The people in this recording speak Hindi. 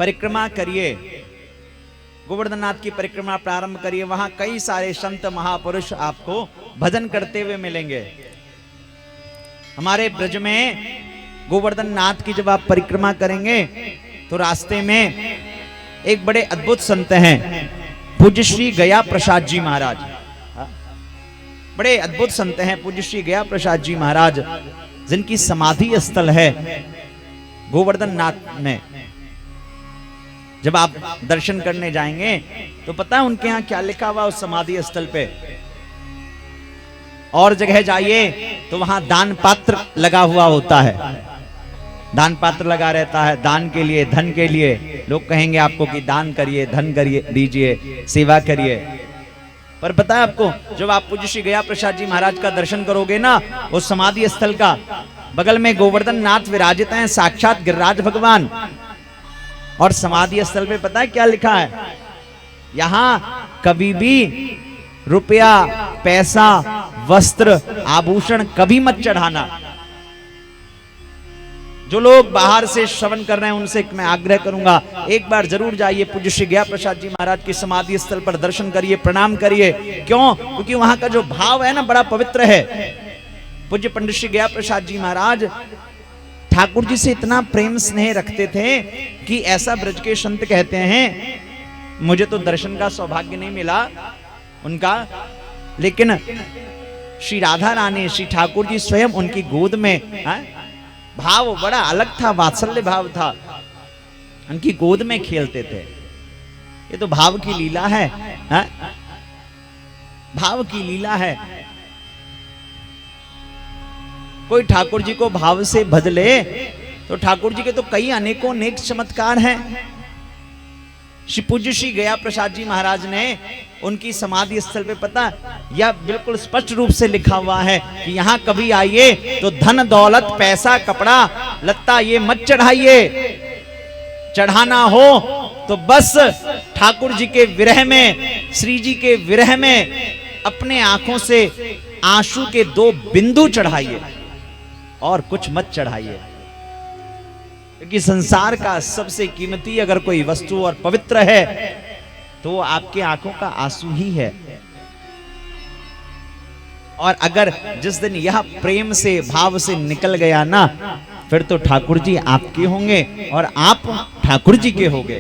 परिक्रमा करिए, गोवर्धन नाथ की परिक्रमा प्रारंभ करिए, वहां कई सारे संत महापुरुष आपको भजन करते हुए मिलेंगे। हमारे ब्रज में गोवर्धन नाथ की जब आप परिक्रमा करेंगे तो रास्ते में एक बड़े अद्भुत संत हैं, पूज्य श्री गया प्रसाद जी महाराज। बड़े अद्भुत संत हैं पूज्य श्री गया प्रसाद जी महाराज, जिनकी समाधि स्थल है गोवर्धन नाथ में। जब आप दर्शन करने जाएंगे तो पता है उनके यहाँ क्या लिखा हुआ उस समाधि स्थल पे। और जगह जाइए तो वहां दान पात्र लगा हुआ होता है, दान पात्र लगा रहता है दान के लिए, धन के लिए। लोग कहेंगे आपको कि दान करिए, धन करिए, दीजिए, सेवा करिए। पर पता है आपको, जब आप पूज्य श्री गया प्रसाद जी महाराज का दर्शन करोगे ना, उस समाधि स्थल का बगल में गोवर्धन नाथ विराजित हैं, साक्षात गिरिराज भगवान। और समाधि स्थल पे पता है क्या लिखा है, यहां कभी भी रुपया, पैसा, वस्त्र, आभूषण कभी मत चढ़ाना। जो लोग बाहर से श्रवण कर रहे हैं उनसे मैं आग्रह करूंगा, एक बार जरूर जाइए पूज्य श्री गया प्रसाद जी महाराज की समाधि स्थल पर, दर्शन करिए, प्रणाम करिए। क्यों? क्योंकि वहां का जो भाव है ना बड़ा पवित्र है। पूज्य पंडित श्री गया प्रसाद जी महाराज ठाकुर जी से इतना प्रेम स्नेह रखते थे कि ऐसा ब्रज के संत कहते हैं, मुझे तो दर्शन का सौभाग्य नहीं मिला उनका, लेकिन श्री राधा रानी, श्री ठाकुर जी स्वयं उनकी गोद में, भाव बड़ा अलग था, वात्सल्य भाव था, उनकी गोद में खेलते थे। ये तो भाव की लीला है, भाव की लीला है। कोई ठाकुर जी को भाव से भज ले तो ठाकुर जी के तो कई अनेकों नेक चमत्कार हैं। श्री पूज्य श्री गया प्रसाद जी महाराज ने उनकी समाधि स्थल पे पता, यह बिल्कुल स्पष्ट रूप से लिखा हुआ है कि यहाँ कभी आइए तो धन दौलत पैसा कपड़ा लत्ता ये मत चढ़ाइए। चढ़ाना हो तो बस ठाकुर जी के विरह में, श्री जी के विरह में अपने आंखों से आंसू के 2 बिंदु चढ़ाइए और कुछ मत चढ़ाइए। क्योंकि संसार का सबसे कीमती अगर कोई वस्तु और पवित्र है तो आपके आंखों का आंसू ही है। और अगर जिस दिन यह प्रेम से, भाव से निकल गया ना, फिर तो ठाकुर जी आपके होंगे और आप ठाकुर जी के होंगे।